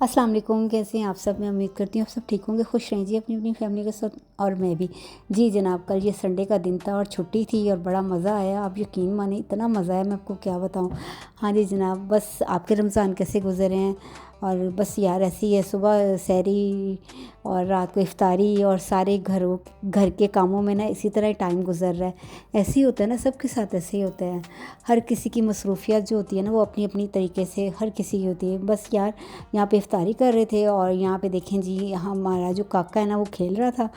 अस्सलाम वालेकुम, कैसे हैं आप सब। मैं उम्मीद करती हूँ आप सब ठीक होंगे, खुश रहें जी अपनी अपनी फैमिली के साथ। और मैं भी। जी जनाब, कल ये संडे का दिन था और छुट्टी थी और बड़ा मज़ा आया। आप यकीन माने इतना मज़ा आया, मैं आपको क्या बताऊँ। हाँ जी जनाब, बस आपके रमज़ान कैसे गुजरे हैं। और बस यार ऐसी है, सुबह सहरी और रात को इफ्तारी और सारे घर के कामों में ना इसी तरह टाइम गुजर रहा है। ऐसे ही होता है ना, सबके साथ ऐसे ही होता है। हर किसी की मसरूफियत जो होती है ना, वो अपनी अपनी तरीके से हर किसी की होती है। बस यार यहाँ पे इफ्तारी कर रहे थे और यहाँ पे देखें जी, हमारा जो काका है ना वो खेल रहा था।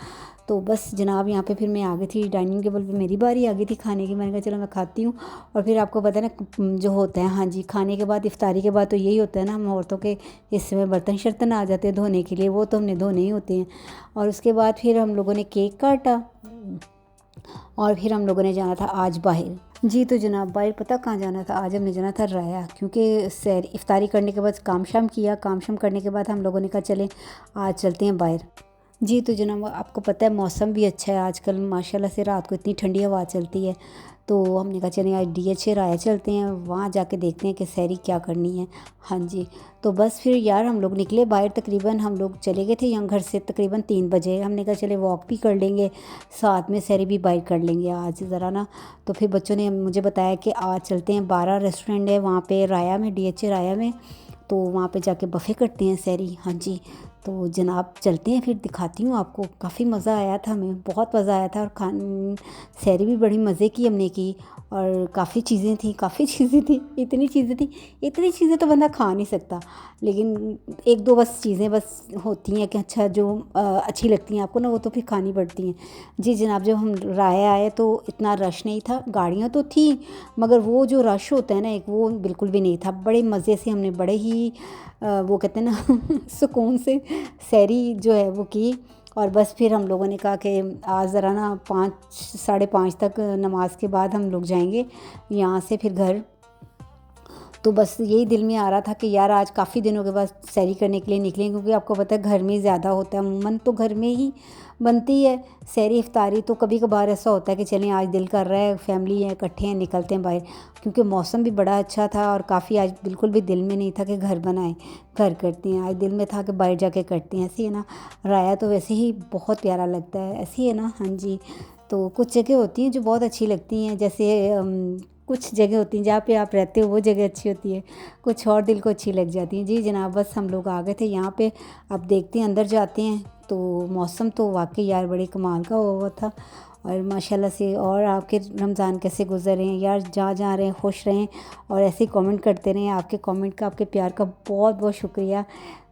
तो बस जनाब यहाँ पे फिर मैं आ गई थी डाइनिंग टेबल पे, मेरी बारी आ गई थी खाने की। मैंने कहा चलो मैं खाती हूँ। और फिर आपको पता है ना जो होता है, हाँ जी, खाने के बाद इफ्तारी के बाद तो यही होता है ना, हम औरतों के हिस्से में बर्तन शर्तन आ जाते हैं धोने के लिए, वो तो हमने धोने ही होते हैं। और उसके बाद फिर हम लोगों ने केक काटा और फिर हम लोगों ने जाना था आज बाहर। जी तो जनाब, बाहर पता कहाँ जाना था, आज हमने जाना था राया, क्योंकि सैर इफ्तारी करने के बाद काम शाम किया, काम शाम करने के बाद हम लोगों ने कहा चलें आज चलते हैं बाहर। जी तो जनाब, आपको पता है मौसम भी अच्छा है आजकल माशाल्लाह से, रात को इतनी ठंडी हवा चलती है। तो हमने कहा चलें आज DH राया चलते हैं, वहाँ जाके देखते हैं कि सैरी क्या करनी है। हाँ जी। तो बस फिर यार हम लोग निकले बाहर, तकरीबन हम लोग चले गए थे यहाँ घर से तकरीबन 3 बजे। हमने कहा चले वॉक भी कर लेंगे, साथ में सैरी भी बाहर कर लेंगे आज ज़रा ना। तो फिर बच्चों ने मुझे बताया कि आज चलते हैं, 12 रेस्टोरेंट है वहाँ पे राया में, DH राया में। तो वहाँ पे जाके बफ़े करते हैं सैरी। हाँ जी। तो जनाब चलते हैं, फिर दिखाती हूँ आपको। काफ़ी मज़ा आया था, हमें बहुत मज़ा आया था। और सैरी भी बड़ी मज़े की हमने की। और काफ़ी चीज़ें थी, इतनी चीज़ें तो बंदा खा नहीं सकता। लेकिन एक दो बस चीज़ें बस होती हैं कि अच्छा जो अच्छी लगती हैं आपको ना, वो तो फिर खानी पड़ती हैं। जी जनाब, जब हम राय आए तो इतना रश नहीं था, गाड़ियाँ तो थी मगर वो जो रश होता है ना एक, वो बिल्कुल भी नहीं था। बड़े मज़े से हमने बड़े ही वो कहते हैं ना सुकून से सैरी जो है वो की। और बस फिर हम लोगों ने कहा कि आज ज़रा ना 5 साढ़े 5 तक नमाज के बाद हम लोग जाएंगे यहाँ से फिर घर। तो बस यही दिल में आ रहा था कि यार आज काफ़ी दिनों के बाद सैरी करने के लिए निकलें, क्योंकि आपको पता है घर में ज़्यादा होता है, अमूमन तो घर में ही बनती है सैरी इफ्तारी। तो कभी कभार ऐसा होता है कि चलें आज दिल कर रहा है, फैमिली है, इकट्ठे हैं, निकलते हैं बाहर। क्योंकि मौसम भी बड़ा अच्छा था और काफ़ी आज बिल्कुल भी दिल में नहीं था कि घर बनाएं, घर करती हैं। आज दिल में था कि बाहर जाके करती हैं। ऐसे है ना, राया तो वैसे ही बहुत प्यारा लगता है, ऐसे ही है ना। हाँ जी। तो कुछ जगह होती हैं जो बहुत अच्छी लगती हैं, जैसे कुछ जगह होती हैं जहाँ पे आप रहते हो वो जगह अच्छी होती है, कुछ और दिल को अच्छी लग जाती हैं। जी जनाब, बस हम लोग आ गए थे यहाँ पे। अब देखते हैं, अंदर जाते हैं। तो मौसम तो वाकई यार बड़े कमाल का हुआ था और माशाल्लाह से। और आपके रमज़ान कैसे गुजर रहे हैं यार, जहाँ जहाँ रहें खुश रहें और ऐसे ही कमेंट करते रहें। आपके कमेंट का, आपके प्यार का बहुत बहुत शुक्रिया।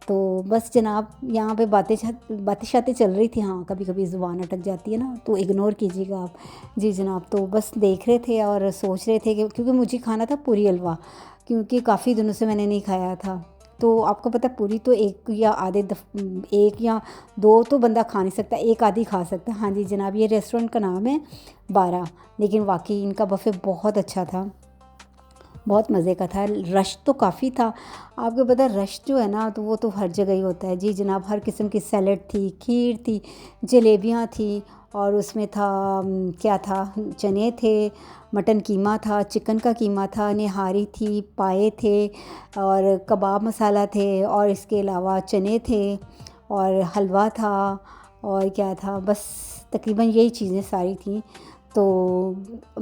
तो बस जनाब, यहाँ पे बातें शातें चल रही थी। हाँ, कभी कभी ज़ुबान अटक जाती है ना, तो इग्नोर कीजिएगा आप। जी जनाब, तो बस देख रहे थे और सोच रहे थे कि क्योंकि मुझे खाना था पूरी हलवा, क्योंकि काफ़ी दिनों से मैंने नहीं खाया था। तो आपको पता है पूरी तो एक या दो तो बंदा खा नहीं सकता, एक आधी खा सकता है। हाँ जी जनाब, ये रेस्टोरेंट का नाम है 12, लेकिन वाकई इनका बफ़े बहुत अच्छा था, बहुत मज़े का था। रश तो काफ़ी था, आपको पता है रश जो है ना, तो वो तो हर जगह ही होता है। जी जनाब, हर किस्म की सैलड थी, खीर थी, जलेबियाँ थी और उसमें था क्या था, चने थे, मटन कीमा था, चिकन का कीमा था, निहारी थी, पाए थे और कबाब मसाला थे और इसके अलावा चने थे और हलवा था और क्या था, बस तकरीबन यही चीज़ें सारी थी। तो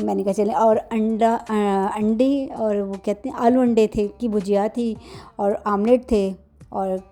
मैंने कहा चले, और अंडे और वो कहते हैं आलू अंडे थे की भुजिया थी और आमलेट थे और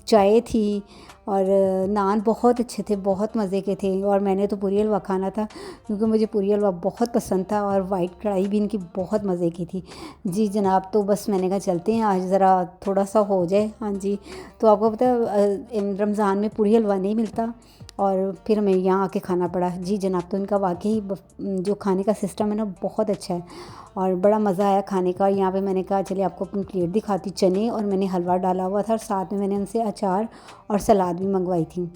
चाय थी और नान बहुत अच्छे थे, बहुत मज़े के थे। और मैंने तो पूरी हलवा खाना था क्योंकि मुझे पूरी हलवा बहुत पसंद था और वाइट कढ़ाई भी इनकी बहुत मज़े की थी। जी जनाब, तो बस मैंने कहा चलते हैं आज ज़रा थोड़ा सा हो जाए। हाँ जी। तो आपको पता है रमज़ान में पूरी हलवा नहीं मिलता और फिर हमें यहाँ आके खाना पड़ा। जी जनाब, तो इनका वाकई जो खाने का सिस्टम है ना बहुत अच्छा है और बड़ा मज़ा आया खाने का। यहाँ पे मैंने कहा चलिए आपको अपनी प्लेट दिखाती, चने और मैंने हलवा डाला हुआ था और साथ में मैंने उनसे अचार और सलाद भी मंगवाई थी।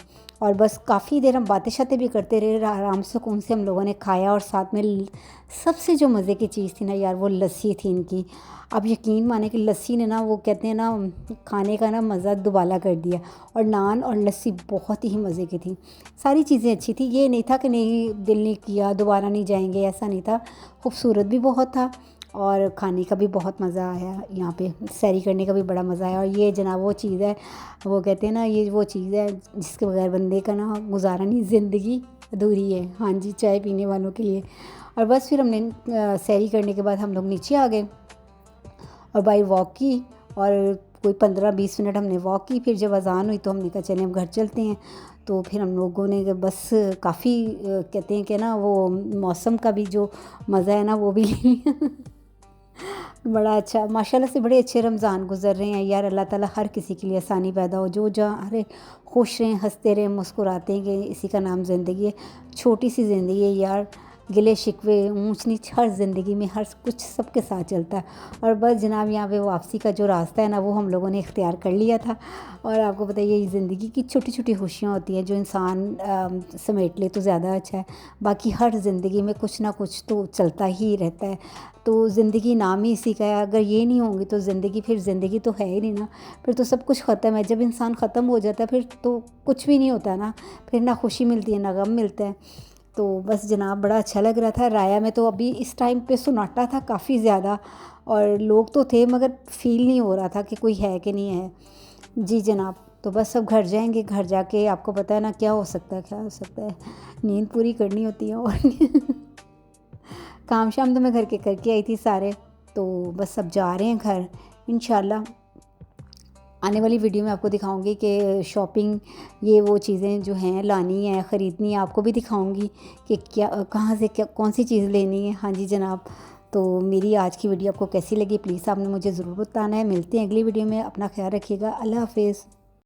और बस काफ़ी देर हम बातें शातें भी करते रहे, आराम सुकून से हम लोगों ने खाया। और साथ में सबसे जो मज़े की चीज़ थी ना यार, वो लस्सी थी इनकी। अब यकीन माने कि लस्सी ने ना, वो कहते हैं ना, खाने का ना मज़ा दुबाला कर दिया। और नान और लस्सी बहुत ही मज़े की थी, सारी चीज़ें अच्छी थी। ये नहीं था कि नहीं दिल नहीं किया दोबारा नहीं जाएंगे, ऐसा नहीं था। खूबसूरत भी बहुत था और खाने का भी बहुत मज़ा आया, यहाँ पे सैरी करने का भी बड़ा मज़ा आया। और ये जनाब वो चीज़ है, वो कहते हैं ना, ये वो चीज़ है जिसके बगैर बंदे का ना गुजारा नहीं, ज़िंदगी अधूरी है। हाँ जी, चाय पीने वालों के लिए। और बस फिर हमने सैरी करने के बाद हम लोग नीचे आ गए और बाई वॉक की, और कोई 15-20 मिनट हमने वॉक की। फिर जब अज़ान हुई तो हमने कहा चलें अब घर चलते हैं। तो फिर हम लोगों ने बस काफ़ी कहते हैं कि ना वो मौसम का भी जो मज़ा है ना वो भी ले लिया। बड़ा अच्छा माशाल्लाह से बड़े अच्छे रमज़ान गुज़र रहे हैं यार। अल्लाह ताला हर किसी के लिए आसानी पैदा हो, जो जहाँ अरे खुश रहें, हंसते रहें, मुस्कुराते हैं, कि इसी का नाम ज़िंदगी है। छोटी सी ज़िंदगी है यार, गिले शिकवे ऊंच नीच हर ज़िंदगी में हर कुछ सबके साथ चलता है। और बस जनाब यहाँ पे वापसी का जो रास्ता है ना वो हम लोगों ने इख्तियार कर लिया था। और आपको पता है ये ज़िंदगी की छोटी छोटी खुशियाँ होती हैं जो इंसान समेट ले तो ज़्यादा अच्छा है। बाकी हर ज़िंदगी में कुछ ना कुछ तो चलता ही रहता है। तो ज़िंदगी नाम ही इसी का है, अगर ये नहीं होंगी तो ज़िंदगी, फिर ज़िंदगी तो है ही नहीं ना, फिर तो सब कुछ ख़त्म है। जब इंसान ख़त्म हो जाता है फिर तो कुछ भी नहीं होता ना, फिर ना खुशी मिलती है ना गम मिलता है। तो बस जनाब बड़ा अच्छा लग रहा था। राया में तो अभी इस टाइम पे सन्नाटा था काफ़ी ज़्यादा, और लोग तो थे मगर फ़ील नहीं हो रहा था कि कोई है कि नहीं है। जी जनाब, तो बस अब घर जाएंगे, घर जाके आपको पता है ना क्या हो सकता है, क्या हो सकता है, नींद पूरी करनी होती है और काम शाम तो मैं घर के करके आई थी सारे। तो बस अब जा रहे हैं घर इंशाल्लाह। आने वाली वीडियो में आपको दिखाऊंगी कि शॉपिंग, ये वो चीज़ें जो हैं लानी है, ख़रीदनी है, आपको भी दिखाऊंगी कि क्या कहाँ से क्या कौन सी चीज़ लेनी है। हाँ जी जनाब, तो मेरी आज की वीडियो आपको कैसी लगी प्लीज़ आपने मुझे ज़रूर बताना है। मिलते हैं अगली वीडियो में, अपना ख्याल रखिएगा, अल्लाह हाफ़िज़।